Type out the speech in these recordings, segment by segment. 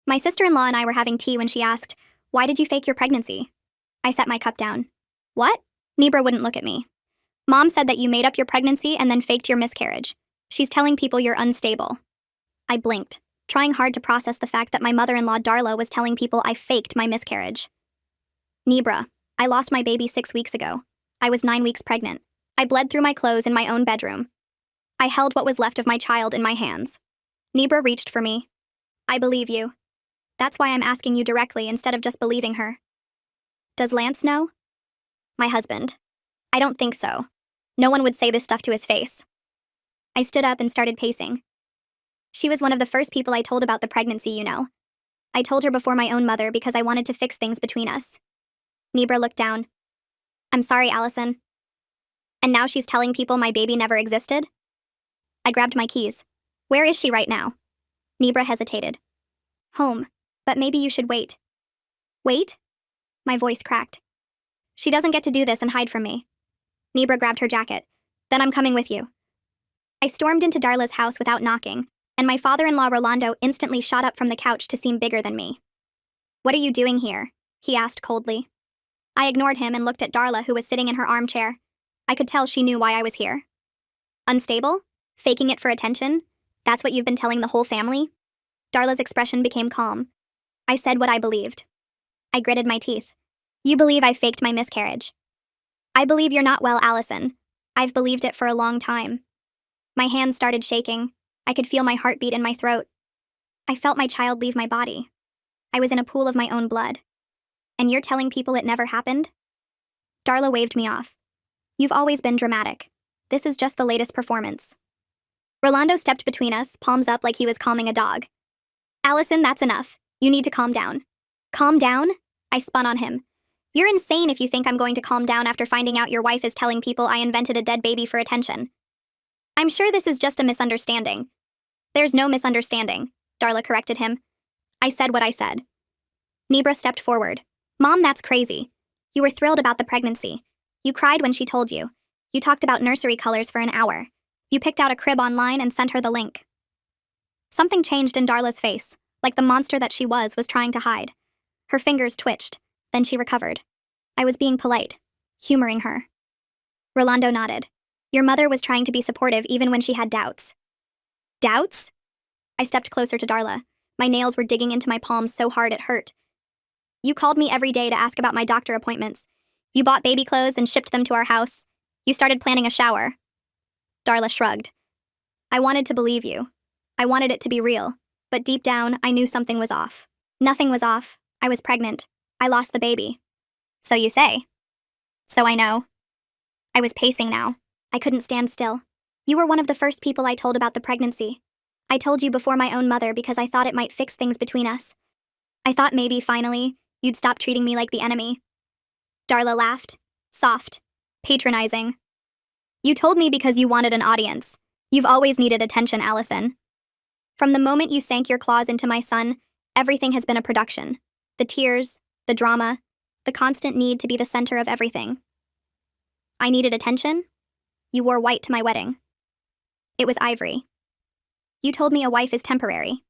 My sister-in-law and I were having tea when she asked, "Why did you fake your pregnancy?" I set my cup down. "What?" Nebra wouldn't look at me. "Mom said that you made up your pregnancy and then faked your miscarriage. She's telling people you're unstable." I blinked, trying hard to process the fact that my mother-in-law Darla was telling people I faked my miscarriage. "Nebra, I lost my baby 6 weeks ago. I was 9 weeks pregnant. I bled through my clothes in my own bedroom. I held what was left of my child in my hands." Nebra reached for me. "I believe you. That's why I'm asking you directly instead of just believing her." "Does Lance know?" "My husband. I don't think so. No one would say this stuff to his face." I stood up and started pacing. "She was one of the first people I told about the pregnancy, you know. I told her before my own mother because I wanted to fix things between us." Nebra looked down. "I'm sorry, Allison." "And now she's telling people my baby never existed?" I grabbed my keys. "Where is she right now?" Nebra hesitated. "Home, but maybe you should wait." "Wait?" My voice cracked. "She doesn't get to do this and hide from me." Nebra grabbed her jacket. "Then I'm coming with you." I stormed into Darla's house without knocking, and my father-in-law Rolando instantly shot up from the couch to seem bigger than me. "What are you doing here?" he asked coldly. I ignored him and looked at Darla, who was sitting in her armchair. I could tell she knew why I was here. "Unstable? Faking it for attention? That's what you've been telling the whole family?" Darla's expression became calm. I said what I believed. I gritted my teeth. "You believe I faked my miscarriage." "I believe you're not well, Allison. I've believed it for a long time." My hands started shaking. I could feel my heartbeat in my throat. I felt my child leave my body. I was in a pool of my own blood. "And you're telling people it never happened?" Darla waved me off. "You've always been dramatic. This is just the latest performance." Rolando stepped between us, palms up like he was calming a dog. "Allison, that's enough. You need to calm down." "Calm down?" I spun on him. "You're insane if you think I'm going to calm down after finding out your wife is telling people I invented a dead baby for attention." "I'm sure this is just a misunderstanding." "There's no misunderstanding," Darla corrected him. I said what I said. Nebra stepped forward. "Mom, that's crazy. You were thrilled about the pregnancy. You cried when she told you. You talked about nursery colors for an hour. You picked out a crib online and sent her the link." Something changed in Darla's face, like the monster that she was trying to hide. Her fingers twitched, then she recovered. I was being polite, humoring her. Rolando nodded. "Your mother was trying to be supportive even when she had doubts." "Doubts?" I stepped closer to Darla. My nails were digging into my palms so hard it hurt. "You called me every day to ask about my doctor appointments. You bought baby clothes and shipped them to our house. You started planning a shower." Darla shrugged. "I wanted to believe you. I wanted it to be real. But deep down, I knew something was off." "Nothing was off. I was pregnant. I lost the baby." "So you say." "So I know." I was pacing now. I couldn't stand still. "You were one of the first people I told about the pregnancy. I told you before my own mother because I thought it might fix things between us. I thought maybe, finally, you'd stop treating me like the enemy." Darla laughed. Soft. Patronizing. "You told me because you wanted an audience. You've always needed attention, Allison. From the moment you sank your claws into my son, everything has been a production. The tears, the drama, the constant need to be the center of everything." "I needed attention? You wore white to my wedding." "It was ivory." "You told me a wife is temporary."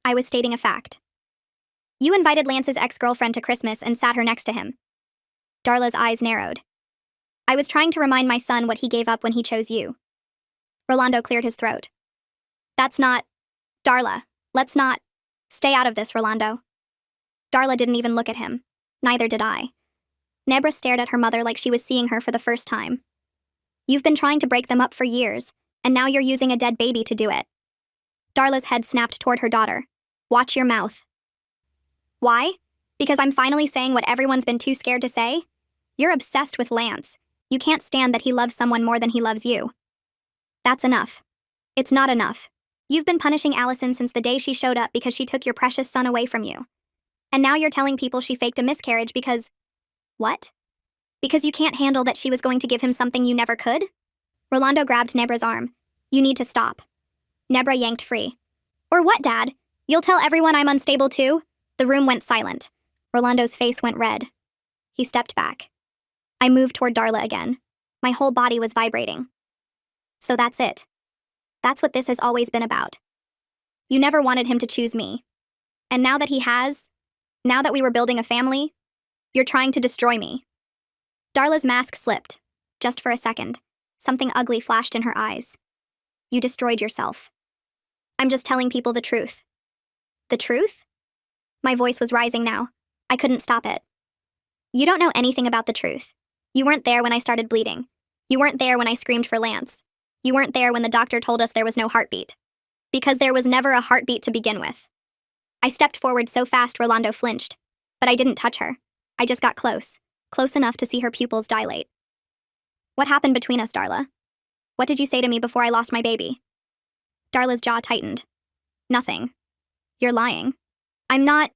"I was stating a fact." "You invited Lance's ex-girlfriend to Christmas and sat her next to him." Darla's eyes narrowed. "I was trying to remind my son what he gave up when he chose you." Rolando cleared his throat. "That's not... Darla, let's not... Stay out of this, Rolando." Darla didn't even look at him. Neither did I. Nebra stared at her mother like she was seeing her for the first time. "You've been trying to break them up for years, and now you're using a dead baby to do it." Darla's head snapped toward her daughter. "Watch your mouth." "Why? Because I'm finally saying what everyone's been too scared to say? You're obsessed with Lance. You can't stand that he loves someone more than he loves you." "That's enough." "It's not enough. You've been punishing Allison since the day she showed up because she took your precious son away from you. And now you're telling people she faked a miscarriage because... What? Because you can't handle that she was going to give him something you never could?" Rolando grabbed Nebra's arm. "You need to stop." Nebra yanked free. "Or what, Dad? You'll tell everyone I'm unstable too?" The room went silent. Rolando's face went red. He stepped back. I moved toward Darla again. My whole body was vibrating. "So that's it. That's what this has always been about. You never wanted him to choose me. And now that he has, now that we were building a family, you're trying to destroy me. Darla's mask slipped, just for a second. Something ugly flashed in her eyes. You destroyed yourself. I'm just telling people the truth. The truth? My voice was rising now. I couldn't stop it. You don't know anything about the truth. You weren't there when I started bleeding. You weren't there when I screamed for Lance. You weren't there when the doctor told us there was no heartbeat. Because there was never a heartbeat to begin with. I stepped forward so fast Rolando flinched, but I didn't touch her. I just got close enough to see her pupils dilate. What happened between us, Darla? What did you say to me before I lost my baby? Darla's jaw tightened. Nothing. You're lying. I'm not.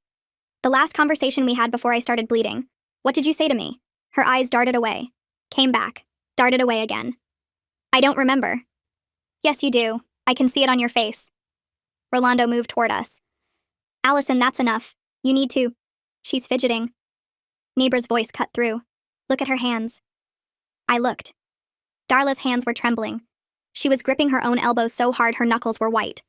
The last conversation we had before I started bleeding. What did you say to me? Her eyes darted away. Came back. Darted away again. I don't remember. Yes, you do. I can see it on your face. Rolando moved toward us. Allison, that's enough. You need to. She's fidgeting. Neighbor's voice cut through. Look at her hands. I looked. Darla's hands were trembling. She was gripping her own elbows so hard her knuckles were white.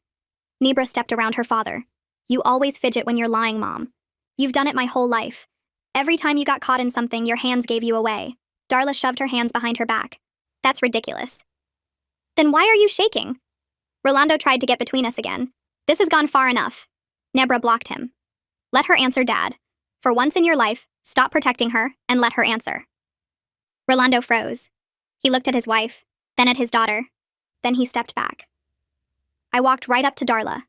Nebra stepped around her father. You always fidget when you're lying, Mom. You've done it my whole life. Every time you got caught in something, your hands gave you away. Darla shoved her hands behind her back. That's ridiculous. Then why are you shaking? Rolando tried to get between us again. This has gone far enough. Nebra blocked him. Let her answer, Dad. For once in your life, stop protecting her and let her answer. Rolando froze. He looked at his wife, then at his daughter. Then he stepped back. I walked right up to Darla,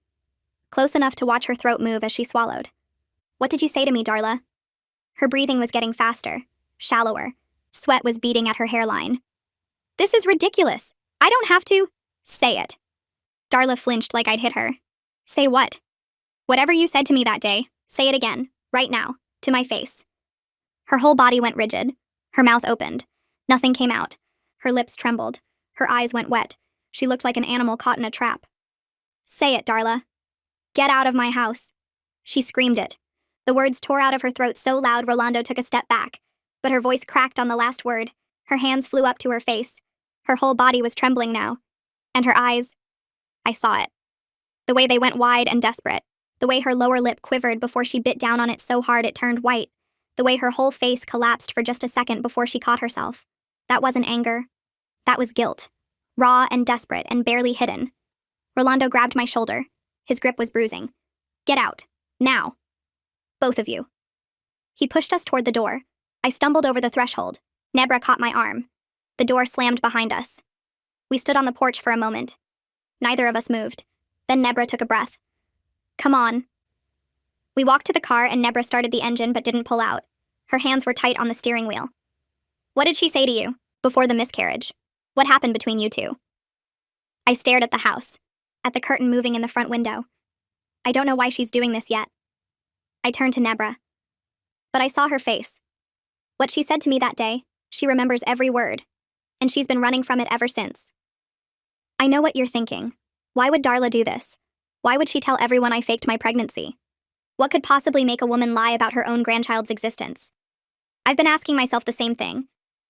close enough to watch her throat move as she swallowed. What did you say to me, Darla? Her breathing was getting faster, shallower. Sweat was beading at her hairline. This is ridiculous. I don't have to. Say it. Darla flinched like I'd hit her. Say what? Whatever you said to me that day, say it again, right now, to my face. Her whole body went rigid. Her mouth opened. Nothing came out. Her lips trembled. Her eyes went wet. She looked like an animal caught in a trap. Say it, Darla. Get out of my house. She screamed it. The words tore out of her throat so loud Rolando took a step back, but her voice cracked on the last word. Her hands flew up to her face. Her whole body was trembling now. And her eyes, I saw it. The way they went wide and desperate. The way her lower lip quivered before she bit down on it so hard it turned white. The way her whole face collapsed for just a second before she caught herself. That wasn't anger. That was guilt. Raw and desperate and barely hidden. Rolando grabbed my shoulder. His grip was bruising. Get out. Now. Both of you. He pushed us toward the door. I stumbled over the threshold. Nebra caught my arm. The door slammed behind us. We stood on the porch for a moment. Neither of us moved. Then Nebra took a breath. Come on. We walked to the car and Nebra started the engine but didn't pull out. Her hands were tight on the steering wheel. What did she say to you, before the miscarriage? What happened between you two? I stared at the house, at the curtain moving in the front window. I don't know why she's doing this yet. I turned to Nebra. But I saw her face. What she said to me that day, she remembers every word, and she's been running from it ever since. I know what you're thinking. Why would Darla do this? Why would she tell everyone I faked my pregnancy? What could possibly make a woman lie about her own grandchild's existence? I've been asking myself the same thing.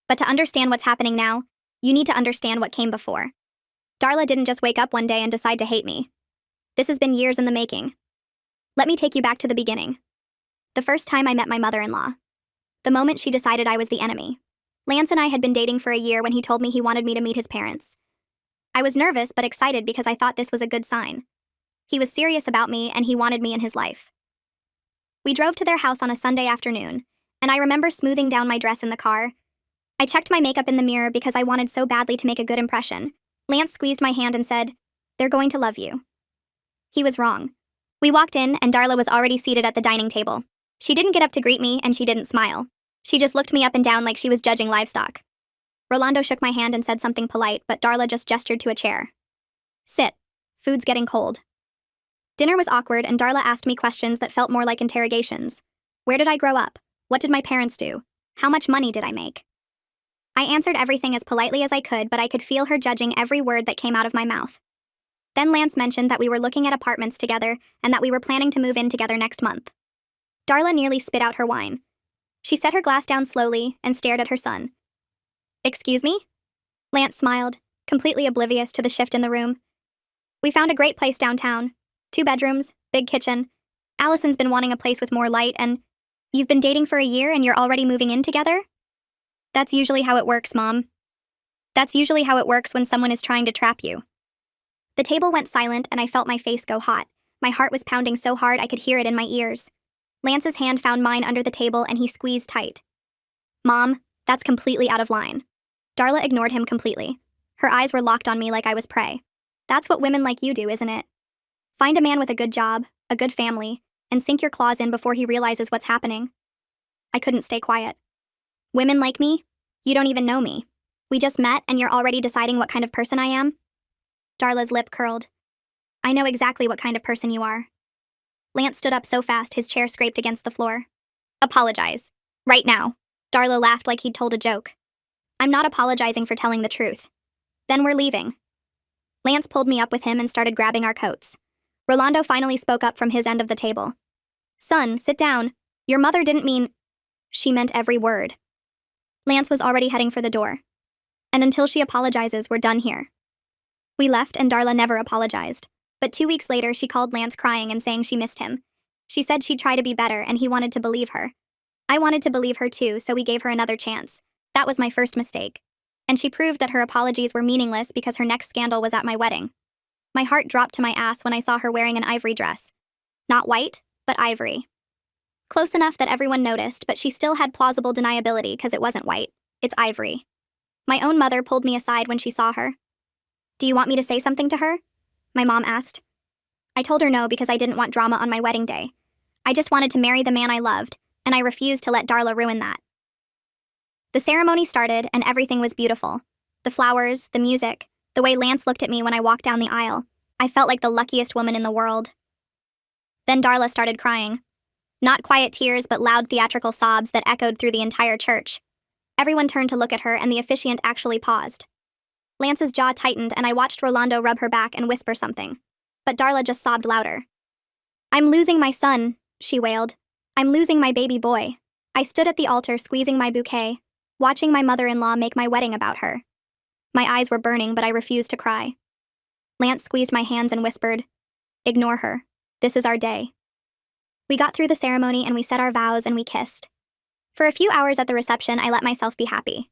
But to understand what's happening now, you need to understand what came before. Darla didn't just wake up one day and decide to hate me. This has been years in the making. Let me take you back to the beginning. The first time I met my mother-in-law. The moment she decided I was the enemy. Lance and I had been dating for a year when he told me he wanted me to meet his parents. I was nervous but excited because I thought this was a good sign. He was serious about me and he wanted me in his life. We drove to their house on a Sunday afternoon, and I remember smoothing down my dress in the car. I checked my makeup in the mirror because I wanted so badly to make a good impression. Lance squeezed my hand and said, "They're going to love you." He was wrong. We walked in and Darla was already seated at the dining table. She didn't get up to greet me and she didn't smile. She just looked me up and down like she was judging livestock. Rolando shook my hand and said something polite, but Darla just gestured to a chair. Sit. Food's getting cold. Dinner was awkward and Darla asked me questions that felt more like interrogations. Where did I grow up? What did my parents do? How much money did I make? I answered everything as politely as I could, but I could feel her judging every word that came out of my mouth. Then Lance mentioned that we were looking at apartments together and that we were planning to move in together next month. Darla nearly spit out her wine. She set her glass down slowly and stared at her son. Excuse me? Lance smiled, completely oblivious to the shift in the room. We found a great place downtown. 2 bedrooms, big kitchen. Allison's been wanting a place with more light, and you've been dating for a year and you're already moving in together? That's usually how it works, Mom. That's usually how it works when someone is trying to trap you. The table went silent and I felt my face go hot. My heart was pounding so hard I could hear it in my ears. Lance's hand found mine under the table and he squeezed tight. Mom, that's completely out of line. Darla ignored him completely. Her eyes were locked on me like I was prey. That's what women like you do, isn't it? Find a man with a good job, a good family, and sink your claws in before he realizes what's happening. I couldn't stay quiet. Women like me? You don't even know me. We just met and you're already deciding what kind of person I am? Darla's lip curled. I know exactly what kind of person you are. Lance stood up so fast his chair scraped against the floor. Apologize. Right now. Darla laughed like he'd told a joke. I'm not apologizing for telling the truth. Then we're leaving. Lance pulled me up with him and started grabbing our coats. Rolando finally spoke up from his end of the table. Son, sit down. Your mother didn't mean... She meant every word. Lance was already heading for the door. And until she apologizes, we're done here. We left and Darla never apologized. But 2 weeks later, she called Lance crying and saying she missed him. She said she'd try to be better and he wanted to believe her. I wanted to believe her too, so we gave her another chance. That was my first mistake. And she proved that her apologies were meaningless because her next scandal was at my wedding. My heart dropped to my ass when I saw her wearing an ivory dress. Not white, but ivory. Close enough that everyone noticed, but she still had plausible deniability because it wasn't white. It's ivory. My own mother pulled me aside when she saw her. Do you want me to say something to her? My mom asked. I told her no because I didn't want drama on my wedding day. I just wanted to marry the man I loved, and I refused to let Darla ruin that. The ceremony started, and everything was beautiful. The flowers, the music, the way Lance looked at me when I walked down the aisle. I felt like the luckiest woman in the world. Then Darla started crying. Not quiet tears, but loud theatrical sobs that echoed through the entire church. Everyone turned to look at her, and the officiant actually paused. Lance's jaw tightened, and I watched Rolando rub her back and whisper something. But Darla just sobbed louder. I'm losing my son, she wailed. I'm losing my baby boy. I stood at the altar squeezing my bouquet, watching my mother-in-law make my wedding about her. My eyes were burning, but I refused to cry. Lance squeezed my hands and whispered, Ignore her. This is our day. We got through the ceremony and we said our vows and we kissed. For a few hours at the reception, I let myself be happy.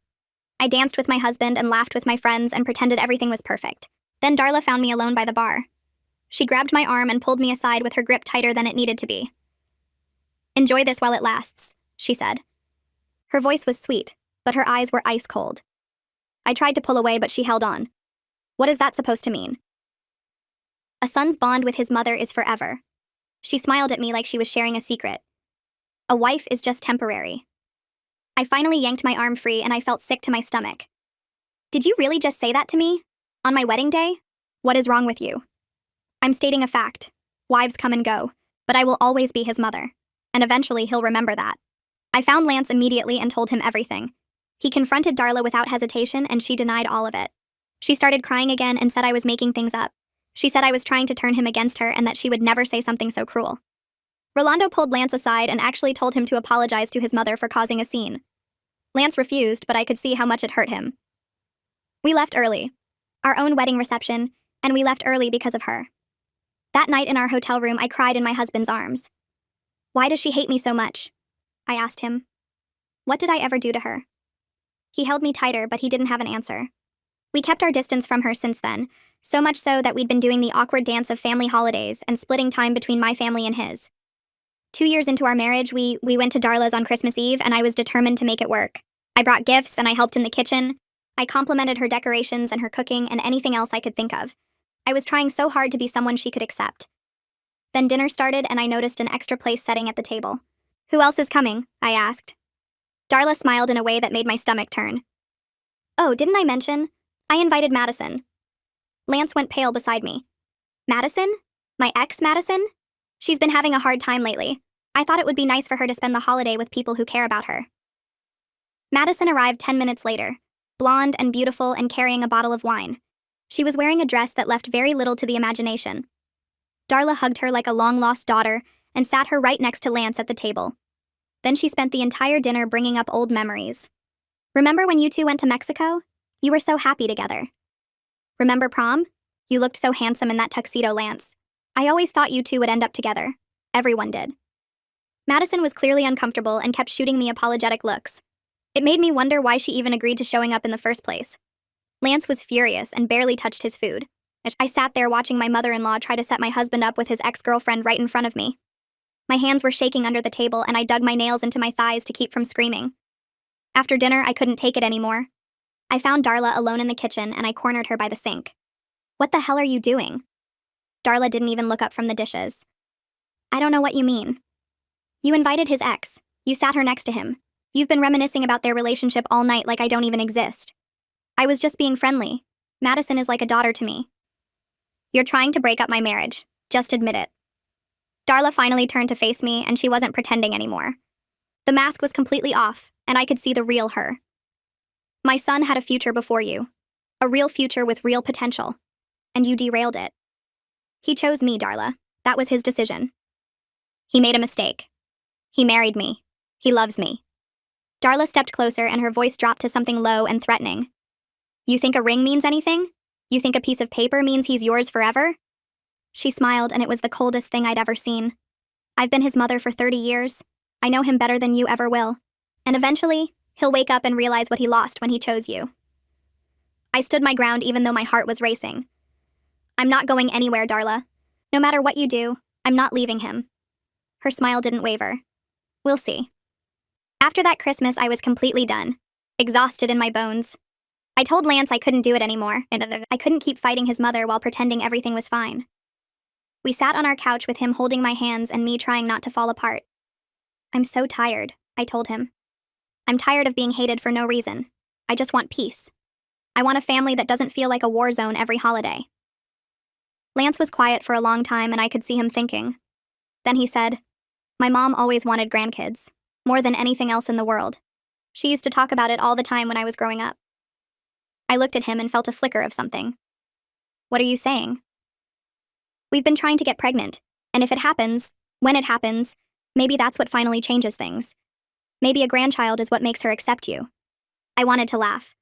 I danced with my husband and laughed with my friends and pretended everything was perfect. Then Darla found me alone by the bar. She grabbed my arm and pulled me aside with her grip tighter than it needed to be. Enjoy this while it lasts, she said. Her voice was sweet, but her eyes were ice cold. I tried to pull away, but she held on. What is that supposed to mean? A son's bond with his mother is forever. She smiled at me like she was sharing a secret. A wife is just temporary. I finally yanked my arm free and I felt sick to my stomach. Did you really just say that to me? On my wedding day? What is wrong with you? I'm stating a fact. Wives come and go, but I will always be his mother. And eventually he'll remember that. I found Lance immediately and told him everything. He confronted Darla without hesitation and she denied all of it. She started crying again and said I was making things up. She said I was trying to turn him against her and that she would never say something so cruel. Rolando pulled Lance aside and actually told him to apologize to his mother for causing a scene. Lance refused, but I could see how much it hurt him. We left early. Our own wedding reception, and we left early because of her. That night in our hotel room, I cried in my husband's arms. Why does she hate me so much? I asked him. What did I ever do to her? He held me tighter, but he didn't have an answer. We kept our distance from her since then, so much so that we'd been doing the awkward dance of family holidays and splitting time between my family and his. 2 years into our marriage, we went to Darla's on Christmas Eve, and I was determined to make it work. I brought gifts, and I helped in the kitchen. I complimented her decorations and her cooking and anything else I could think of. I was trying so hard to be someone she could accept. Then dinner started, and I noticed an extra place setting at the table. Who else is coming? I asked. Darla smiled in a way that made my stomach turn. Oh, didn't I mention? I invited Madison. Lance went pale beside me. Madison? My ex Madison? She's been having a hard time lately. I thought it would be nice for her to spend the holiday with people who care about her. Madison arrived 10 minutes later, blonde and beautiful and carrying a bottle of wine. She was wearing a dress that left very little to the imagination. Darla hugged her like a long-lost daughter and sat her right next to Lance at the table. Then she spent the entire dinner bringing up old memories. Remember when you two went to Mexico? You were so happy together. Remember prom? You looked so handsome in that tuxedo, Lance. I always thought you two would end up together. Everyone did. Madison was clearly uncomfortable and kept shooting me apologetic looks. It made me wonder why she even agreed to showing up in the first place. Lance was furious and barely touched his food. I sat there watching my mother-in-law try to set my husband up with his ex-girlfriend right in front of me. My hands were shaking under the table and I dug my nails into my thighs to keep from screaming. After dinner, I couldn't take it anymore. I found Darla alone in the kitchen and I cornered her by the sink. "What the hell are you doing?" Darla didn't even look up from the dishes. "I don't know what you mean." "You invited his ex. You sat her next to him. You've been reminiscing about their relationship all night like I don't even exist." "I was just being friendly. Madison is like a daughter to me." "You're trying to break up my marriage. Just admit it." Darla finally turned to face me and she wasn't pretending anymore. The mask was completely off and I could see the real her. "My son had a future before you. A real future with real potential. And you derailed it. He chose me, Darla. That was his decision. He made a mistake. He married me. He loves me." Darla stepped closer and her voice dropped to something low and threatening. "You think a ring means anything? You think a piece of paper means he's yours forever?" She smiled and it was the coldest thing I'd ever seen. "I've been his mother for 30 years. I know him better than you ever will. And eventually, he'll wake up and realize what he lost when he chose you." I stood my ground even though my heart was racing. "I'm not going anywhere, Darla. No matter what you do, I'm not leaving him." Her smile didn't waver. "We'll see." After that Christmas, I was completely done. Exhausted in my bones. I told Lance I couldn't do it anymore, and I couldn't keep fighting his mother while pretending everything was fine. We sat on our couch with him holding my hands and me trying not to fall apart. "I'm so tired," I told him. "I'm tired of being hated for no reason. I just want peace. I want a family that doesn't feel like a war zone every holiday." Lance was quiet for a long time and I could see him thinking. Then he said, "My mom always wanted grandkids, more than anything else in the world. She used to talk about it all the time when I was growing up." I looked at him and felt a flicker of something. "What are you saying?" "We've been trying to get pregnant, and if it happens, when it happens, maybe that's what finally changes things. Maybe a grandchild is what makes her accept you." I wanted to laugh.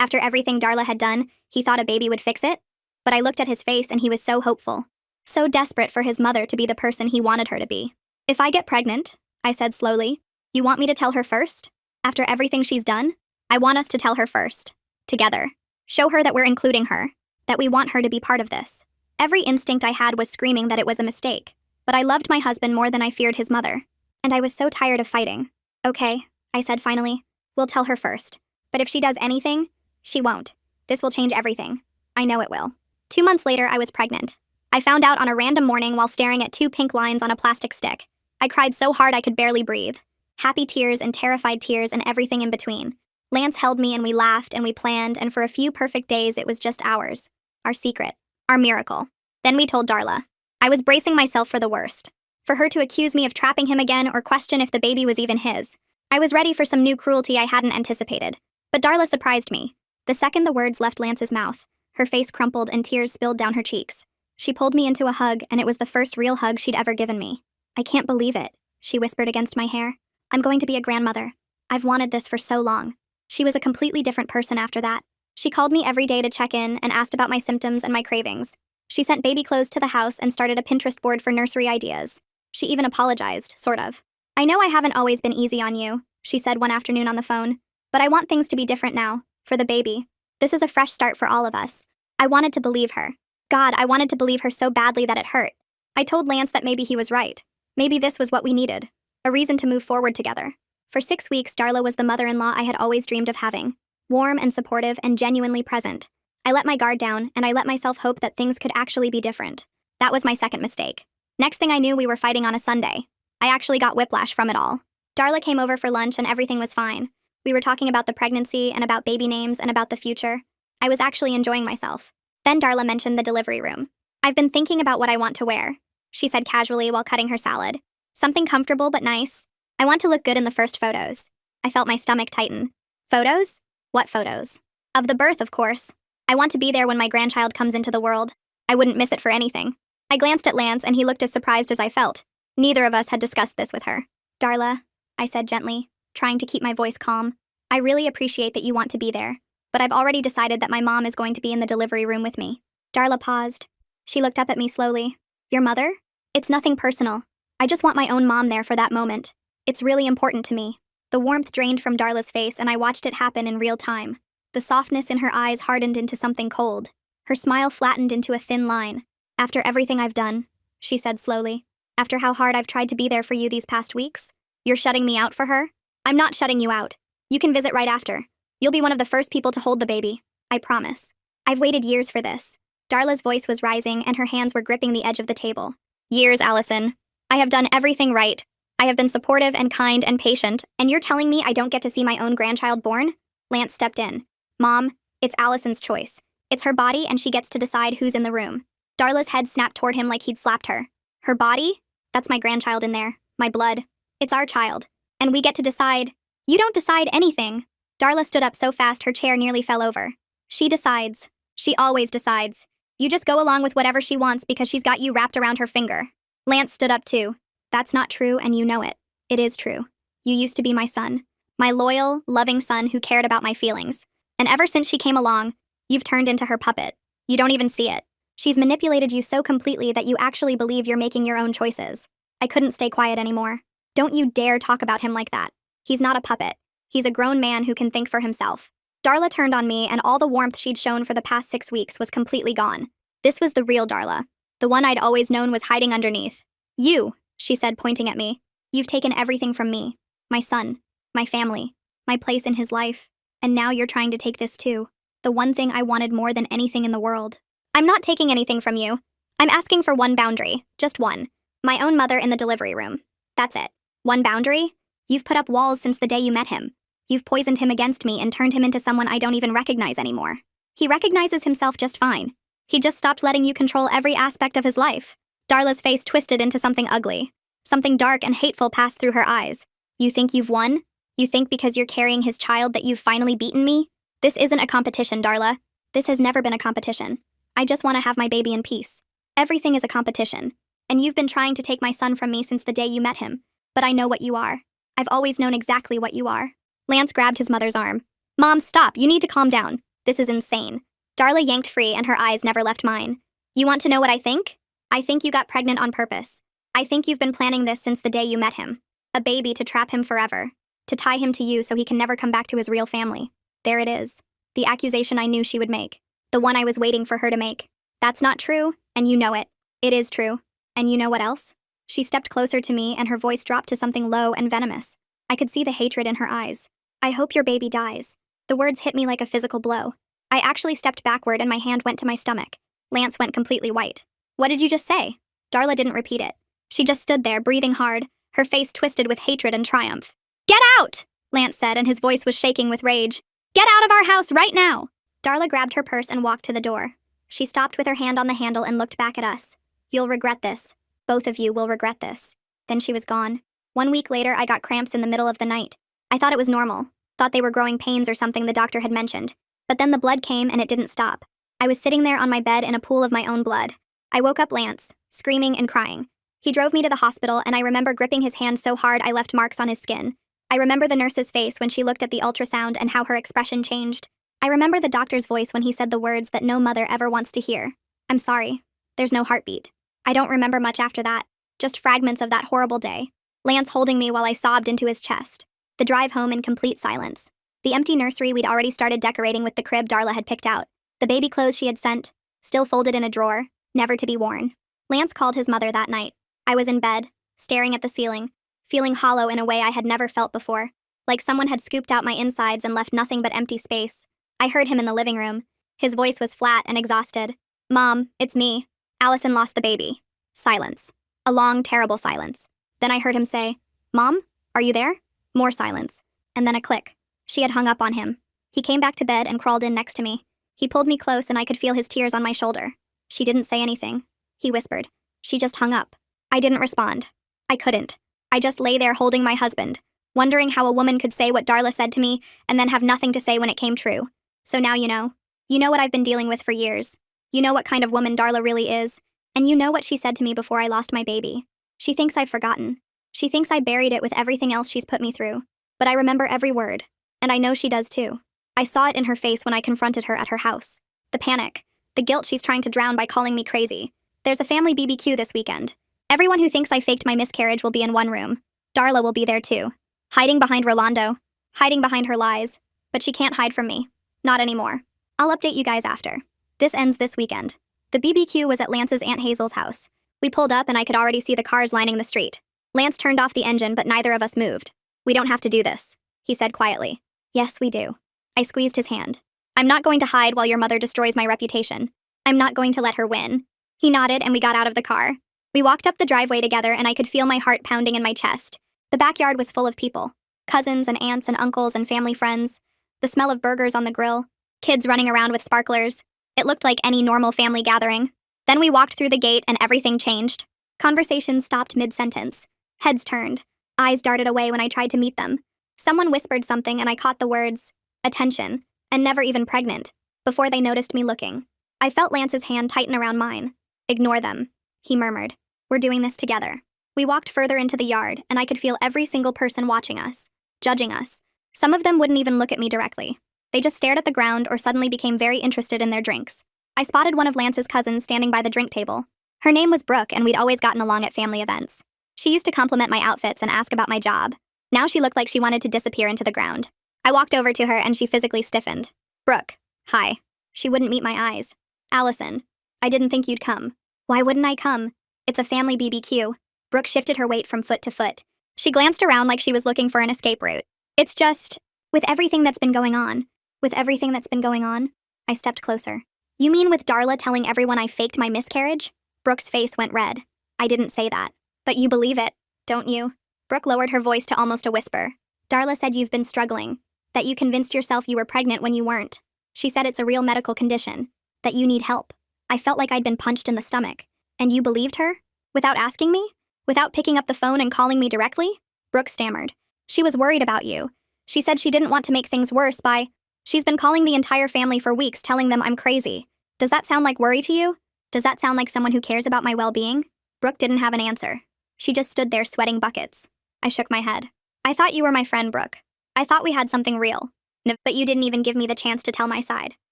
After everything Darla had done, he thought a baby would fix it? But I looked at his face and he was so hopeful. So desperate for his mother to be the person he wanted her to be. "If I get pregnant," I said slowly, "you want me to tell her first? After everything she's done? I want us to tell her first. Together. Show her that we're including her. That we want her to be part of this." Every instinct I had was screaming that it was a mistake. But I loved my husband more than I feared his mother. And I was so tired of fighting. "Okay," I said finally. "We'll tell her first. But if she does anything, she won't. This will change everything. I know it will." 2 months later, I was pregnant. I found out on a random morning while staring at 2 pink lines on a plastic stick. I cried so hard I could barely breathe. Happy tears and terrified tears and everything in between. Lance held me and we laughed and we planned, and for a few perfect days it was just ours. Our secret. Our miracle. Then we told Darla. I was bracing myself for the worst. For her to accuse me of trapping him again or question if the baby was even his. I was ready for some new cruelty I hadn't anticipated. But Darla surprised me. The second the words left Lance's mouth, her face crumpled and tears spilled down her cheeks. She pulled me into a hug, and it was the first real hug she'd ever given me. "I can't believe it," she whispered against my hair. "I'm going to be a grandmother. I've wanted this for so long." She was a completely different person after that. She called me every day to check in and asked about my symptoms and my cravings. She sent baby clothes to the house and started a Pinterest board for nursery ideas. She even apologized, sort of. "I know I haven't always been easy on you," she said one afternoon on the phone. "But I want things to be different now, for the baby. This is a fresh start for all of us." I wanted to believe her. God, I wanted to believe her so badly that it hurt. I told Lance that maybe he was right. Maybe this was what we needed. A reason to move forward together. For 6 weeks, Darla was the mother-in-law I had always dreamed of having. Warm and supportive and genuinely present. I let my guard down, and I let myself hope that things could actually be different. That was my second mistake. Next thing I knew, we were fighting on a Sunday. I actually got whiplash from it all. Darla came over for lunch and everything was fine. We were talking about the pregnancy and about baby names and about the future. I was actually enjoying myself. Then Darla mentioned the delivery room. "I've been thinking about what I want to wear," she said casually while cutting her salad. "Something comfortable but nice. I want to look good in the first photos." I felt my stomach tighten. "Photos? What photos?" "Of the birth, of course. I want to be there when my grandchild comes into the world. I wouldn't miss it for anything." I glanced at Lance and he looked as surprised as I felt. Neither of us had discussed this with her. "Darla," I said gently, trying to keep my voice calm, "I really appreciate that you want to be there. But I've already decided that my mom is going to be in the delivery room with me." Darla paused. She looked up at me slowly. "Your mother?" "It's nothing personal. I just want my own mom there for that moment. It's really important to me. The warmth drained from Darla's face and I watched it happen in real time. The softness in her eyes hardened into something cold. Her smile flattened into a thin line. After everything I've done, she said slowly. After how hard I've tried to be there for you these past weeks, you're shutting me out for her? I'm not shutting you out. You can visit right after. You'll be one of the first people to hold the baby. I promise. I've waited years for this. Darla's voice was rising and her hands were gripping the edge of the table. Years, Allison. I have done everything right. I have been supportive and kind and patient, and you're telling me I don't get to see my own grandchild born? Lance stepped in. Mom, it's Allison's choice. It's her body and she gets to decide who's in the room. Darla's head snapped toward him like he'd slapped her. Her body? That's my grandchild in there. My blood. It's our child. And we get to decide. You don't decide anything. Darla stood up so fast her chair nearly fell over. She decides. She always decides. You just go along with whatever she wants because she's got you wrapped around her finger. Lance stood up too. That's not true and you know it. It is true. You used to be my son. My loyal, loving son who cared about my feelings. And ever since she came along, you've turned into her puppet. You don't even see it. She's manipulated you so completely that you actually believe you're making your own choices. I couldn't stay quiet anymore. Don't you dare talk about him like that. He's not a puppet. He's a grown man who can think for himself. Darla turned on me and all the warmth she'd shown for the past 6 weeks was completely gone. This was the real Darla. The one I'd always known was hiding underneath. You, she said, pointing at me. You've taken everything from me. My son. My family. My place in his life. And now you're trying to take this too. The one thing I wanted more than anything in the world. I'm not taking anything from you. I'm asking for one boundary. Just one. My own mother in the delivery room. That's it. One boundary? You've put up walls since the day you met him. You've poisoned him against me and turned him into someone I don't even recognize anymore. He recognizes himself just fine. He just stopped letting you control every aspect of his life. Darla's face twisted into something ugly. Something dark and hateful passed through her eyes. You think you've won? You think because you're carrying his child that you've finally beaten me? This isn't a competition, Darla. This has never been a competition. I just want to have my baby in peace. Everything is a competition. And you've been trying to take my son from me since the day you met him. But I know what you are. I've always known exactly what you are. Lance grabbed his mother's arm. Mom, stop. You need to calm down. This is insane. Darla yanked free and her eyes never left mine. You want to know what I think? I think you got pregnant on purpose. I think you've been planning this since the day you met him. A baby to trap him forever. To tie him to you so he can never come back to his real family. There it is. The accusation I knew she would make. The one I was waiting for her to make. That's not true, and you know it. It is true. And you know what else? She stepped closer to me and her voice dropped to something low and venomous. I could see the hatred in her eyes. I hope your baby dies. The words hit me like a physical blow. I actually stepped backward and my hand went to my stomach. Lance went completely white. What did you just say? Darla didn't repeat it. She just stood there, breathing hard, her face twisted with hatred and triumph. Get out! Lance said, and his voice was shaking with rage. Get out of our house right now! Darla grabbed her purse and walked to the door. She stopped with her hand on the handle and looked back at us. You'll regret this. Both of you will regret this. Then she was gone. 1 week later, I got cramps in the middle of the night. I thought it was normal. Thought they were growing pains or something the doctor had mentioned. But then the blood came and it didn't stop. I was sitting there on my bed in a pool of my own blood. I woke up Lance, screaming and crying. He drove me to the hospital and I remember gripping his hand so hard I left marks on his skin. I remember the nurse's face when she looked at the ultrasound and how her expression changed. I remember the doctor's voice when he said the words that no mother ever wants to hear. I'm sorry. There's no heartbeat. I don't remember much after that. Just fragments of that horrible day. Lance holding me while I sobbed into his chest. The drive home in complete silence. The empty nursery we'd already started decorating with the crib Darla had picked out. The baby clothes she had sent, still folded in a drawer, never to be worn. Lance called his mother that night. I was in bed, staring at the ceiling, feeling hollow in a way I had never felt before, like someone had scooped out my insides and left nothing but empty space. I heard him in the living room. His voice was flat and exhausted. Mom, it's me. Allison lost the baby. Silence. A long, terrible silence. Then I heard him say, Mom, are you there? More silence. And then a click. She had hung up on him. He came back to bed and crawled in next to me. He pulled me close and I could feel his tears on my shoulder. She didn't say anything. He whispered. She just hung up. I didn't respond. I couldn't. I just lay there holding my husband, wondering how a woman could say what Darla said to me and then have nothing to say when it came true. So now you know. You know what I've been dealing with for years. You know what kind of woman Darla really is. And you know what she said to me before I lost my baby. She thinks I've forgotten. She thinks I buried it with everything else she's put me through. But I remember every word. And I know she does too. I saw it in her face when I confronted her at her house. The panic. The guilt she's trying to drown by calling me crazy. There's a family BBQ this weekend. Everyone who thinks I faked my miscarriage will be in one room. Darla will be there too. Hiding behind Rolando. Hiding behind her lies. But she can't hide from me. Not anymore. I'll update you guys after. This ends this weekend. The BBQ was at Lance's Aunt Hazel's house. We pulled up and I could already see the cars lining the street. Lance turned off the engine, but neither of us moved. We don't have to do this, he said quietly. Yes, we do. I squeezed his hand. I'm not going to hide while your mother destroys my reputation. I'm not going to let her win. He nodded and we got out of the car. We walked up the driveway together and I could feel my heart pounding in my chest. The backyard was full of people. Cousins and aunts and uncles and family friends. The smell of burgers on the grill. Kids running around with sparklers. It looked like any normal family gathering. Then we walked through the gate and everything changed. Conversations stopped mid-sentence. Heads turned. Eyes darted away when I tried to meet them. Someone whispered something and I caught the words, attention, and never even pregnant, before they noticed me looking. I felt Lance's hand tighten around mine. Ignore them, he murmured. We're doing this together. We walked further into the yard, and I could feel every single person watching us, judging us. Some of them wouldn't even look at me directly. They just stared at the ground or suddenly became very interested in their drinks. I spotted one of Lance's cousins standing by the drink table. Her name was Brooke, and we'd always gotten along at family events. She used to compliment my outfits and ask about my job. Now she looked like she wanted to disappear into the ground. I walked over to her and she physically stiffened. Brooke, hi. She wouldn't meet my eyes. Allison, I didn't think you'd come. Why wouldn't I come? It's a family BBQ. Brooke shifted her weight from foot to foot. She glanced around like she was looking for an escape route. It's just, with everything that's been going on. With everything that's been going on? I stepped closer. You mean with Darla telling everyone I faked my miscarriage? Brooke's face went red. I didn't say that. But you believe it, don't you? Brooke lowered her voice to almost a whisper. Darla said you've been struggling. That you convinced yourself you were pregnant when you weren't. She said it's a real medical condition. That you need help. I felt like I'd been punched in the stomach. And you believed her? Without asking me? Without picking up the phone and calling me directly? Brooke stammered. She was worried about you. She said she didn't want to make things worse by... She's been calling the entire family for weeks telling them I'm crazy. Does that sound like worry to you? Does that sound like someone who cares about my well-being? Brooke didn't have an answer. She just stood there sweating buckets. I shook my head. I thought you were my friend, Brooke. I thought we had something real. No, but you didn't even give me the chance to tell my side.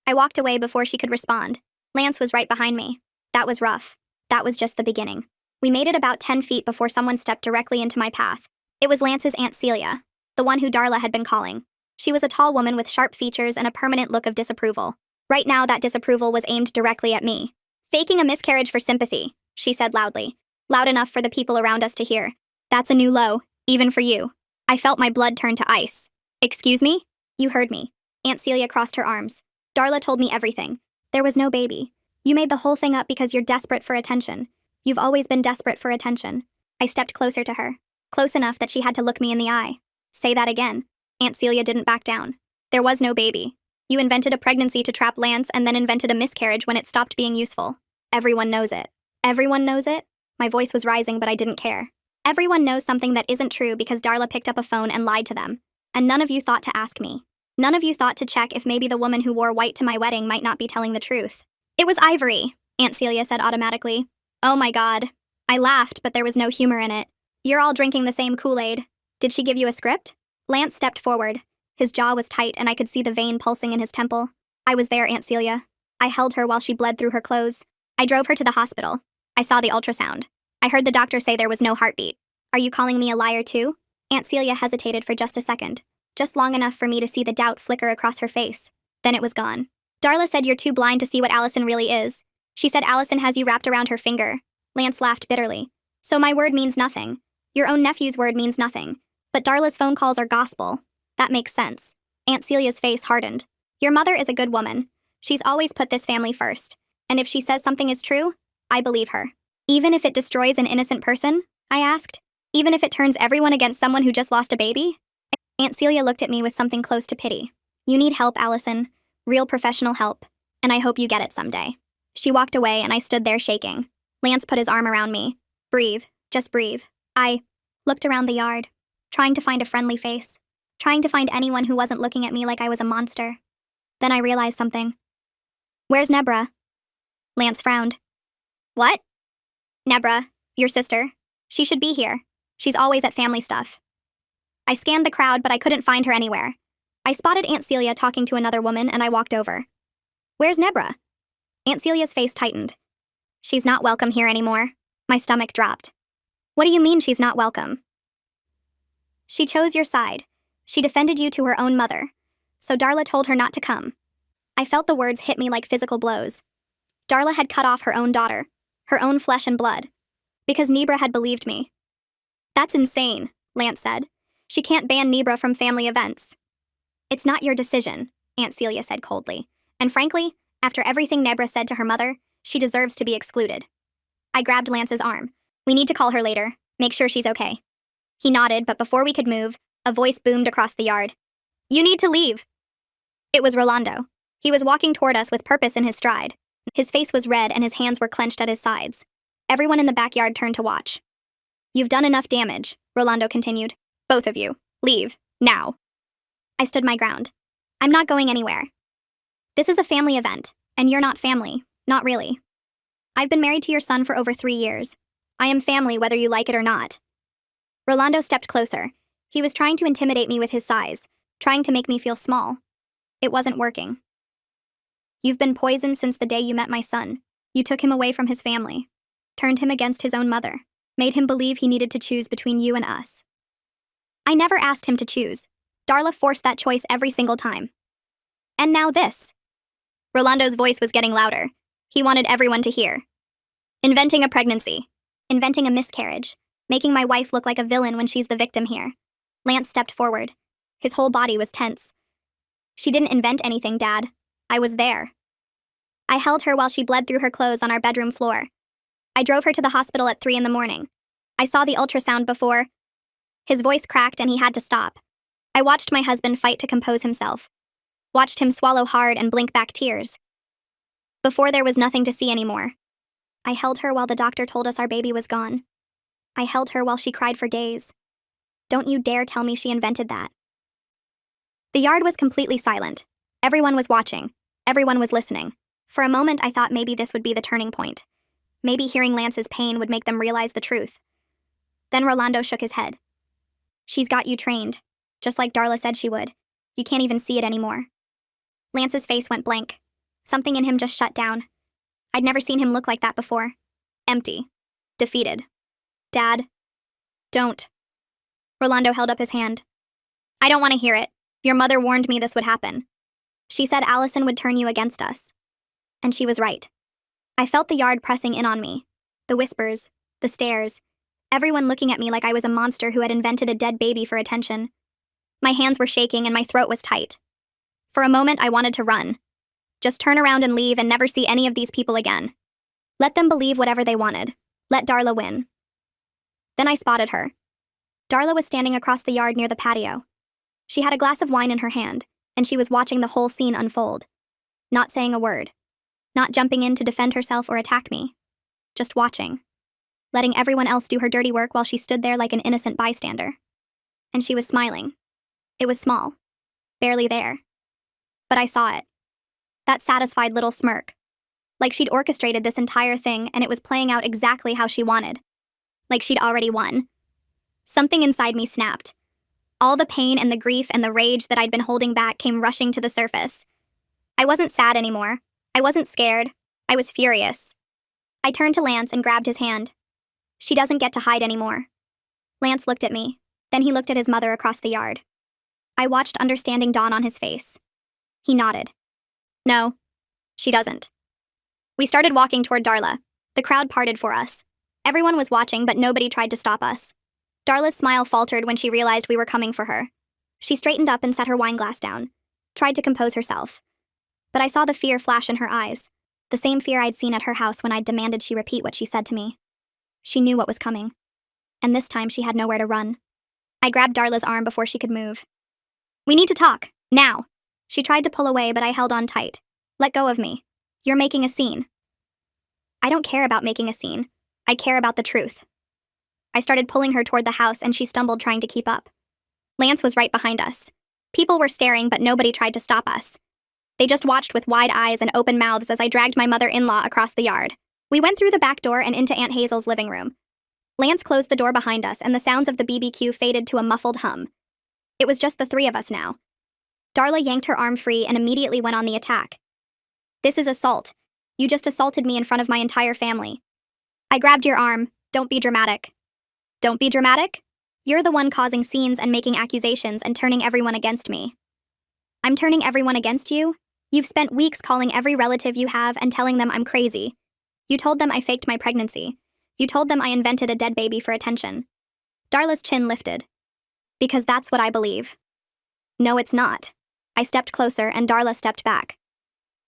I walked away before she could respond. Lance was right behind me. That was rough. That was just the beginning. We made it about 10 feet before someone stepped directly into my path. It was Lance's Aunt Celia, the one who Darla had been calling. She was a tall woman with sharp features and a permanent look of disapproval. Right now, that disapproval was aimed directly at me. Faking a miscarriage for sympathy, she said loudly. Loud enough for the people around us to hear. That's a new low, even for you. I felt my blood turn to ice. Excuse me? You heard me. Aunt Celia crossed her arms. Darla told me everything. There was no baby. You made the whole thing up because you're desperate for attention. You've always been desperate for attention. I stepped closer to her. Close enough that she had to look me in the eye. Say that again. Aunt Celia didn't back down. There was no baby. You invented a pregnancy to trap Lance and then invented a miscarriage when it stopped being useful. Everyone knows it. Everyone knows it? My voice was rising, but I didn't care. Everyone knows something that isn't true because Darla picked up a phone and lied to them. And none of you thought to ask me. None of you thought to check if maybe the woman who wore white to my wedding might not be telling the truth. It was Ivory, Aunt Celia said automatically. Oh my God. I laughed, but there was no humor in it. You're all drinking the same Kool-Aid. Did she give you a script? Lance stepped forward. His jaw was tight and I could see the vein pulsing in his temple. I was there, Aunt Celia. I held her while she bled through her clothes. I drove her to the hospital. I saw the ultrasound. I heard the doctor say there was no heartbeat. Are you calling me a liar too? Aunt Celia hesitated for just a second. Just long enough for me to see the doubt flicker across her face. Then it was gone. Darla said you're too blind to see what Allison really is. She said Allison has you wrapped around her finger. Lance laughed bitterly. So my word means nothing. Your own nephew's word means nothing. But Darla's phone calls are gospel. That makes sense. Aunt Celia's face hardened. Your mother is a good woman. She's always put this family first. And if she says something is true, I believe her. Even if it destroys an innocent person? I asked. Even if it turns everyone against someone who just lost a baby? Aunt Celia looked at me with something close to pity. You need help, Allison. Real professional help. And I hope you get it someday. She walked away and I stood there shaking. Lance put his arm around me. Breathe. Just breathe. I looked around the yard, trying to find a friendly face, trying to find anyone who wasn't looking at me like I was a monster. Then I realized something. Where's Nebra? Lance frowned. What? Nebra, your sister. She should be here. She's always at family stuff. I scanned the crowd, but I couldn't find her anywhere. I spotted Aunt Celia talking to another woman and I walked over. Where's Nebra? Aunt Celia's face tightened. She's not welcome here anymore. My stomach dropped. What do you mean she's not welcome? She chose your side. She defended you to her own mother. So Darla told her not to come. I felt the words hit me like physical blows. Darla had cut off her own daughter, her own flesh and blood, because Nebra had believed me. That's insane, Lance said. She can't ban Nebra from family events. It's not your decision, Aunt Celia said coldly. And frankly, after everything Nebra said to her mother, she deserves to be excluded. I grabbed Lance's arm. We need to call her later, make sure she's okay. He nodded, but before we could move, a voice boomed across the yard. You need to leave. It was Rolando. He was walking toward us with purpose in his stride. His face was red and his hands were clenched at his sides. Everyone in the backyard turned to watch. You've done enough damage, Rolando continued. Both of you. Leave. Now. I stood my ground. I'm not going anywhere. This is a family event, and you're not family. Not really. I've been married to your son for over 3 years. I am family whether you like it or not. Rolando stepped closer. He was trying to intimidate me with his size, trying to make me feel small. It wasn't working. You've been poisoned since the day you met my son. You took him away from his family, turned him against his own mother, made him believe he needed to choose between you and us. I never asked him to choose. Darla forced that choice every single time. And now this. Rolando's voice was getting louder. He wanted everyone to hear. Inventing a pregnancy. Inventing a miscarriage. Making my wife look like a villain when she's the victim here. Lance stepped forward. His whole body was tense. She didn't invent anything, Dad. I was there. I held her while she bled through her clothes on our bedroom floor. I drove her to the hospital at 3 a.m. I saw the ultrasound before. His voice cracked and he had to stop. I watched my husband fight to compose himself. Watched him swallow hard and blink back tears. Before there was nothing to see anymore. I held her while the doctor told us our baby was gone. I held her while she cried for days. Don't you dare tell me she invented that. The yard was completely silent. Everyone was watching. Everyone was listening. For a moment, I thought maybe this would be the turning point. Maybe hearing Lance's pain would make them realize the truth. Then Rolando shook his head. She's got you trained, just like Darla said she would. You can't even see it anymore. Lance's face went blank. Something in him just shut down. I'd never seen him look like that before. Empty. Defeated. Dad. Don't. Rolando held up his hand. I don't want to hear it. Your mother warned me this would happen. She said Allison would turn you against us. And she was right. I felt the yard pressing in on me. The whispers, the stares, everyone looking at me like I was a monster who had invented a dead baby for attention. My hands were shaking and my throat was tight. For a moment, I wanted to run. Just turn around and leave and never see any of these people again. Let them believe whatever they wanted. Let Darla win. Then I spotted her. Darla was standing across the yard near the patio. She had a glass of wine in her hand, and she was watching the whole scene unfold. Not saying a word. Not jumping in to defend herself or attack me. Just watching. Letting everyone else do her dirty work while she stood there like an innocent bystander. And she was smiling. It was small. Barely there. But I saw it. That satisfied little smirk. Like she'd orchestrated this entire thing and it was playing out exactly how she wanted. Like she'd already won. Something inside me snapped. All the pain and the grief and the rage that I'd been holding back came rushing to the surface. I wasn't sad anymore. I wasn't scared. I was furious. I turned to Lance and grabbed his hand. She doesn't get to hide anymore. Lance looked at me. Then he looked at his mother across the yard. I watched understanding dawn on his face. He nodded. No, she doesn't. We started walking toward Darla. The crowd parted for us. Everyone was watching, but nobody tried to stop us. Darla's smile faltered when she realized we were coming for her. She straightened up and set her wine glass down, tried to compose herself. But I saw the fear flash in her eyes, the same fear I'd seen at her house when I'd demanded she repeat what she said to me. She knew what was coming. And this time she had nowhere to run. I grabbed Darla's arm before she could move. We need to talk, now. She tried to pull away, but I held on tight. Let go of me. You're making a scene. I don't care about making a scene. I care about the truth. I started pulling her toward the house and she stumbled trying to keep up. Lance was right behind us. People were staring, but nobody tried to stop us. They just watched with wide eyes and open mouths as I dragged my mother-in-law across the yard. We went through the back door and into Aunt Hazel's living room. Lance closed the door behind us and the sounds of the BBQ faded to a muffled hum. It was just the three of us now. Darla yanked her arm free and immediately went on the attack. This is assault. You just assaulted me in front of my entire family. I grabbed your arm. Don't be dramatic. Don't be dramatic? You're the one causing scenes and making accusations and turning everyone against me. I'm turning everyone against you? You've spent weeks calling every relative you have and telling them I'm crazy. You told them I faked my pregnancy. You told them I invented a dead baby for attention. Darla's chin lifted. Because that's what I believe. No, it's not. I stepped closer and Darla stepped back.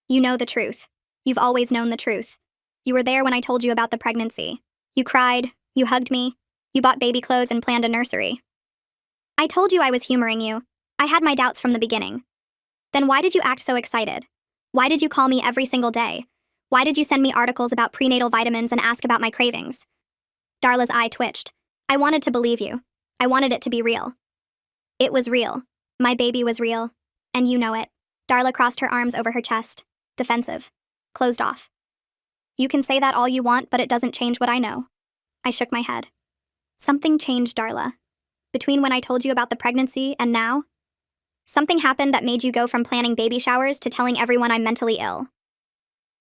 You know the truth. You've always known the truth. You were there when I told you about the pregnancy. You cried, you hugged me, you bought baby clothes and planned a nursery. I told you I was humoring you. I had my doubts from the beginning. Then why did you act so excited? Why did you call me every single day? Why did you send me articles about prenatal vitamins and ask about my cravings? Darla's eye twitched. I wanted to believe you. I wanted it to be real. It was real. My baby was real. And you know it. Darla crossed her arms over her chest. Defensive. Closed off. You can say that all you want, but it doesn't change what I know. I shook my head. Something changed, Darla. Between when I told you about the pregnancy and now, something happened that made you go from planning baby showers to telling everyone I'm mentally ill.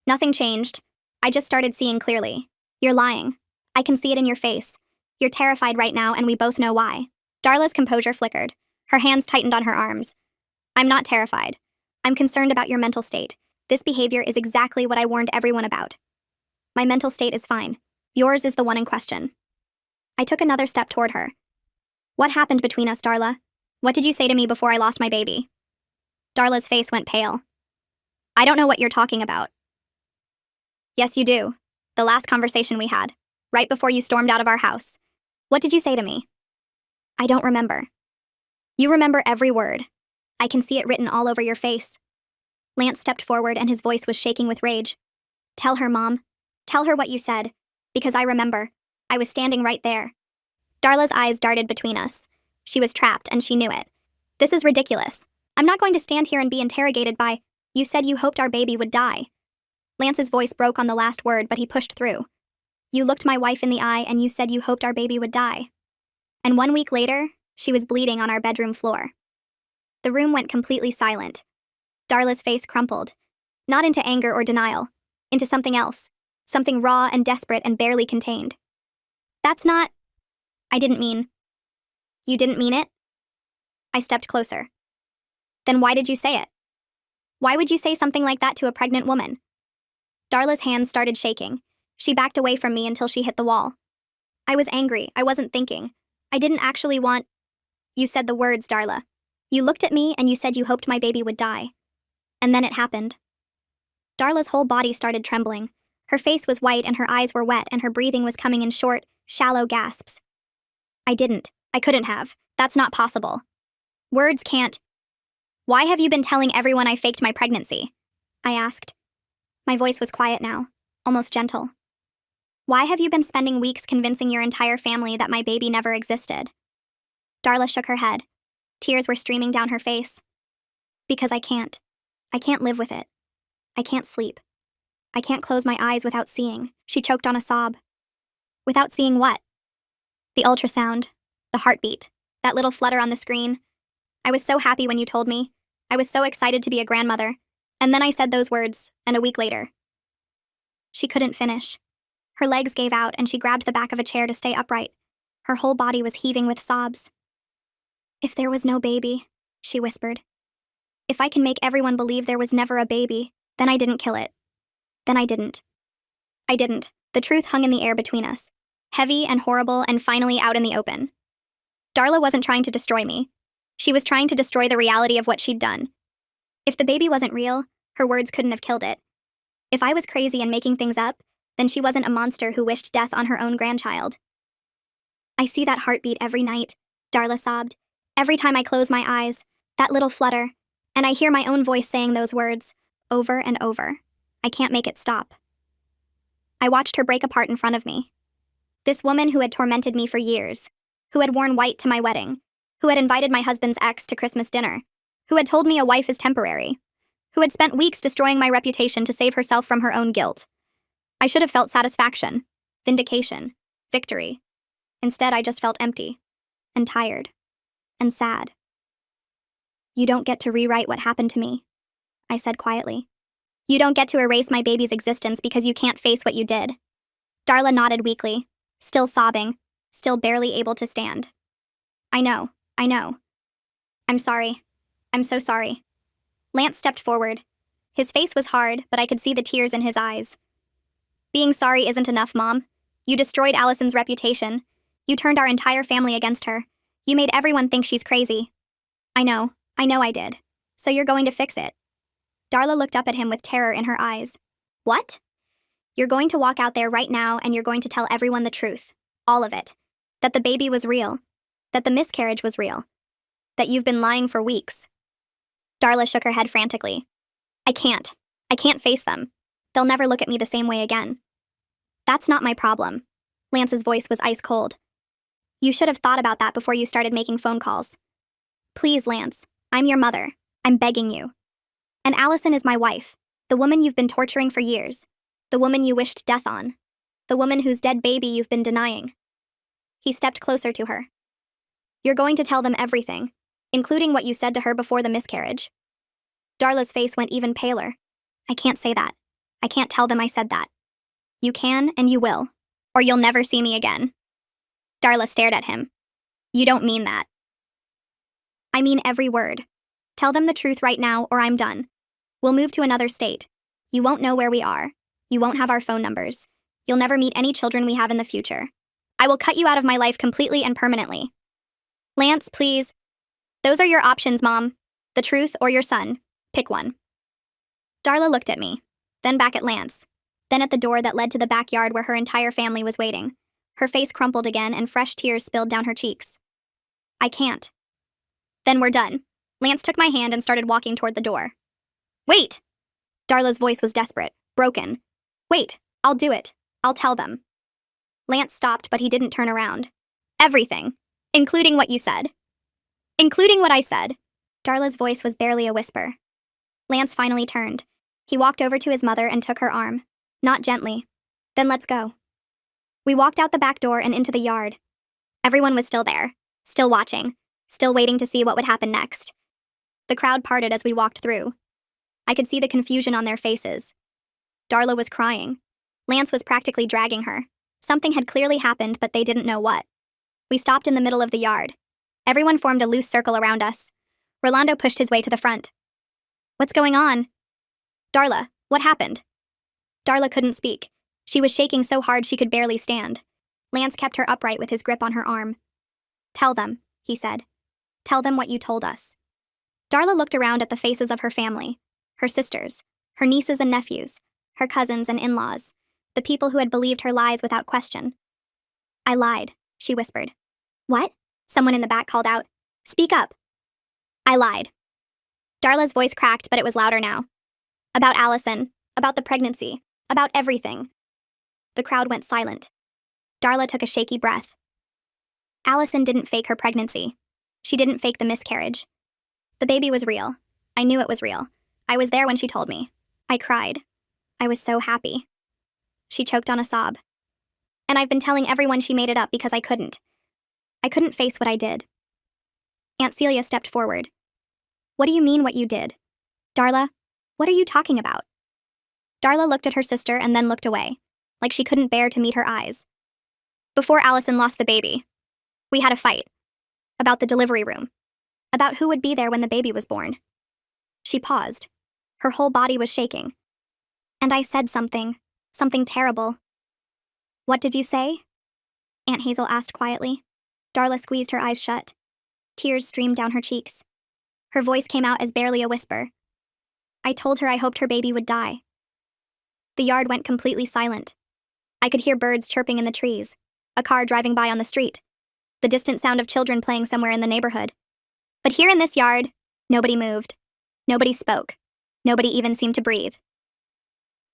Nothing changed. I just started seeing clearly. You're lying. I can see it in your face. You're terrified right now, and we both know why. Darla's composure flickered. Her hands tightened on her arms. I'm not terrified. I'm concerned about your mental state. This behavior is exactly what I warned everyone about. My mental state is fine. Yours is the one in question. I took another step toward her. What happened between us, Darla? What did you say to me before I lost my baby? Darla's face went pale. I don't know what you're talking about. Yes, you do. The last conversation we had, right before you stormed out of our house. What did you say to me? I don't remember. You remember every word. I can see it written all over your face. Lance stepped forward and his voice was shaking with rage. Tell her, Mom. Tell her what you said. Because I remember. I was standing right there. Darla's eyes darted between us. She was trapped and she knew it. This is ridiculous. I'm not going to stand here and be interrogated by, you said you hoped our baby would die. Lance's voice broke on the last word, but he pushed through. You looked my wife in the eye and you said you hoped our baby would die. And 1 week later, she was bleeding on our bedroom floor. The room went completely silent. Darla's face crumpled. Not into anger or denial. Into something else. Something raw and desperate and barely contained. That's not... I didn't mean... You didn't mean it? I stepped closer. Then why did you say it? Why would you say something like that to a pregnant woman? Darla's hands started shaking. She backed away from me until she hit the wall. I was angry. I wasn't thinking. I didn't actually want... You said the words, Darla. You looked at me and you said you hoped my baby would die. And then it happened. Darla's whole body started trembling. Her face was white and her eyes were wet and her breathing was coming in short, shallow gasps. I didn't. I couldn't have. That's not possible. Words can't... Why have you been telling everyone I faked my pregnancy? I asked. My voice was quiet now, almost gentle. Why have you been spending weeks convincing your entire family that my baby never existed? Darla shook her head. Tears were streaming down her face. Because I can't. I can't live with it. I can't sleep. I can't close my eyes without seeing. She choked on a sob. Without seeing what? The ultrasound. The heartbeat. That little flutter on the screen. I was so happy when you told me. I was so excited to be a grandmother. And then I said those words, and a week later. She couldn't finish. Her legs gave out and she grabbed the back of a chair to stay upright. Her whole body was heaving with sobs. If there was no baby, she whispered. If I can make everyone believe there was never a baby, then I didn't kill it. Then I didn't. I didn't. The truth hung in the air between us. Heavy and horrible and finally out in the open. Darla wasn't trying to destroy me. She was trying to destroy the reality of what she'd done. If the baby wasn't real, her words couldn't have killed it. If I was crazy and making things up, then she wasn't a monster who wished death on her own grandchild. I see that heartbeat every night, Darla sobbed. Every time I close my eyes, that little flutter, and I hear my own voice saying those words, over and over. I can't make it stop. I watched her break apart in front of me. This woman who had tormented me for years, who had worn white to my wedding, who had invited my husband's ex to Christmas dinner, who had told me a wife is temporary, who had spent weeks destroying my reputation to save herself from her own guilt. I should have felt satisfaction, vindication, victory. Instead, I just felt empty, and tired, and sad. You don't get to rewrite what happened to me, I said quietly. You don't get to erase my baby's existence because you can't face what you did. Darla nodded weakly. still sobbing, still barely able to stand. I know. I'm sorry. I'm so sorry. Lance stepped forward. His face was hard, but I could see the tears in his eyes. Being sorry isn't enough, Mom. You destroyed Allison's reputation. You turned our entire family against her. You made everyone think she's crazy. I know I did. So you're going to fix it. Darla looked up at him with terror in her eyes. What? You're going to walk out there right now and you're going to tell everyone the truth. All of it. That the baby was real. That the miscarriage was real. That you've been lying for weeks. Darla shook her head frantically. I can't face them. They'll never look at me the same way again. That's not my problem. Lance's voice was ice cold. You should have thought about that before you started making phone calls. Please, Lance. I'm your mother. I'm begging you. And Allison is my wife. The woman you've been torturing for years. The woman you wished death on. The woman whose dead baby you've been denying. He stepped closer to her. You're going to tell them everything, including what you said to her before the miscarriage. Darla's face went even paler. I can't say that. I can't tell them I said that. You can and you will, or you'll never see me again. Darla stared at him. You don't mean that. I mean every word. Tell them the truth right now or I'm done. We'll move to another state. You won't know where we are. You won't have our phone numbers. You'll never meet any children we have in the future. I will cut you out of my life completely and permanently. Lance, please. Those are your options, Mom. The truth or your son. Pick one. Darla looked at me, then back at Lance, then at the door that led to the backyard where her entire family was waiting. Her face crumpled again and fresh tears spilled down her cheeks. I can't. Then we're done. Lance took my hand and started walking toward the door. Wait! Darla's voice was desperate, broken. Wait, I'll do it. I'll tell them. Lance stopped, but he didn't turn around. Everything. Including what you said. Including what I said. Darla's voice was barely a whisper. Lance finally turned. He walked over to his mother and took her arm. Not gently. Then let's go. We walked out the back door and into the yard. Everyone was still there, still watching, still waiting to see what would happen next. The crowd parted as we walked through. I could see the confusion on their faces. Darla was crying. Lance was practically dragging her. Something had clearly happened, but they didn't know what. We stopped in the middle of the yard. Everyone formed a loose circle around us. Rolando pushed his way to the front. What's going on? Darla, what happened? Darla couldn't speak. She was shaking so hard she could barely stand. Lance kept her upright with his grip on her arm. Tell them, he said. Tell them what you told us. Darla looked around at the faces of her family, her sisters, her nieces and nephews, her cousins and in-laws, the people who had believed her lies without question. I lied, she whispered. What? Someone in the back called out. Speak up. I lied. Darla's voice cracked, but it was louder now. About Allison, about the pregnancy, about everything. The crowd went silent. Darla took a shaky breath. Allison didn't fake her pregnancy. She didn't fake the miscarriage. The baby was real. I knew it was real. I was there when she told me. I cried. I was so happy. She choked on a sob. And I've been telling everyone she made it up because I couldn't. I couldn't face what I did. Aunt Celia stepped forward. What do you mean what you did? Darla, what are you talking about? Darla looked at her sister and then looked away, like she couldn't bear to meet her eyes. Before Allison lost the baby, we had a fight. About the delivery room. About who would be there when the baby was born. She paused. Her whole body was shaking. And I said something terrible. What did you say? Aunt Hazel asked quietly. Darla squeezed her eyes shut. Tears streamed down her cheeks. Her voice came out as barely a whisper. I told her I hoped her baby would die. The yard went completely silent. I could hear birds chirping in the trees, a car driving by on the street, the distant sound of children playing somewhere in the neighborhood. But here in this yard, nobody moved. Nobody spoke. Nobody even seemed to breathe.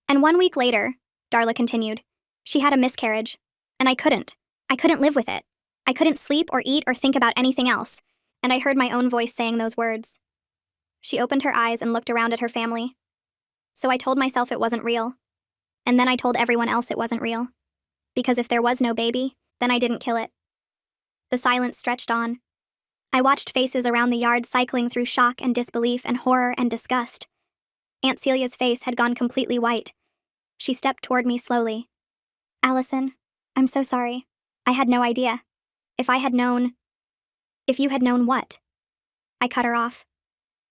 And 1 week later, Darla continued, she had a miscarriage, and I couldn't live with it. I couldn't sleep or eat or think about anything else, and I heard my own voice saying those words. She opened her eyes and looked around at her family. So I told myself it wasn't real. And then I told everyone else it wasn't real. Because if there was no baby, then I didn't kill it. The silence stretched on. I watched faces around the yard cycling through shock and disbelief and horror and disgust. Aunt Celia's face had gone completely white. She stepped toward me slowly. Allison, I'm so sorry. I had no idea. If you had known what? I cut her off.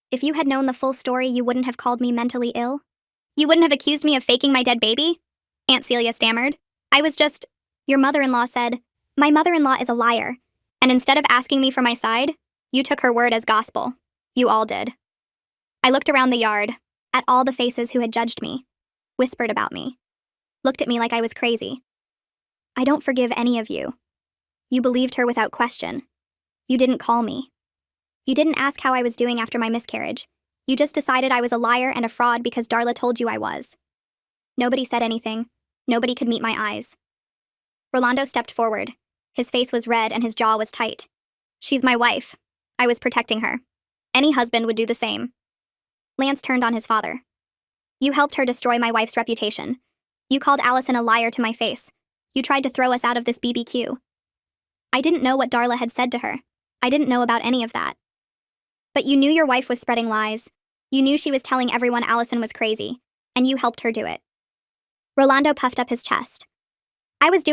If you had known the full story, you wouldn't have called me mentally ill? You wouldn't have accused me of faking my dead baby? Aunt Celia stammered. I was just, your mother-in-law said, my mother-in-law is a liar, and instead of asking me for my side, you took her word as gospel. You all did. I looked around the yard, at all the faces who had judged me, whispered about me, looked at me like I was crazy. I don't forgive any of you. You believed her without question. You didn't call me. You didn't ask how I was doing after my miscarriage. You just decided I was a liar and a fraud because Darla told you I was. Nobody said anything. Nobody could meet my eyes. Rolando stepped forward. His face was red and his jaw was tight. She's my wife. I was protecting her. Any husband would do the same. Lance turned on his father. You helped her destroy my wife's reputation. You called Allison a liar to my face. You tried to throw us out of this BBQ. I didn't know what Darla had said to her. I didn't know about any of that. But you knew your wife was spreading lies. You knew she was telling everyone Allison was crazy, and you helped her do it. Rolando puffed up his chest. I was doing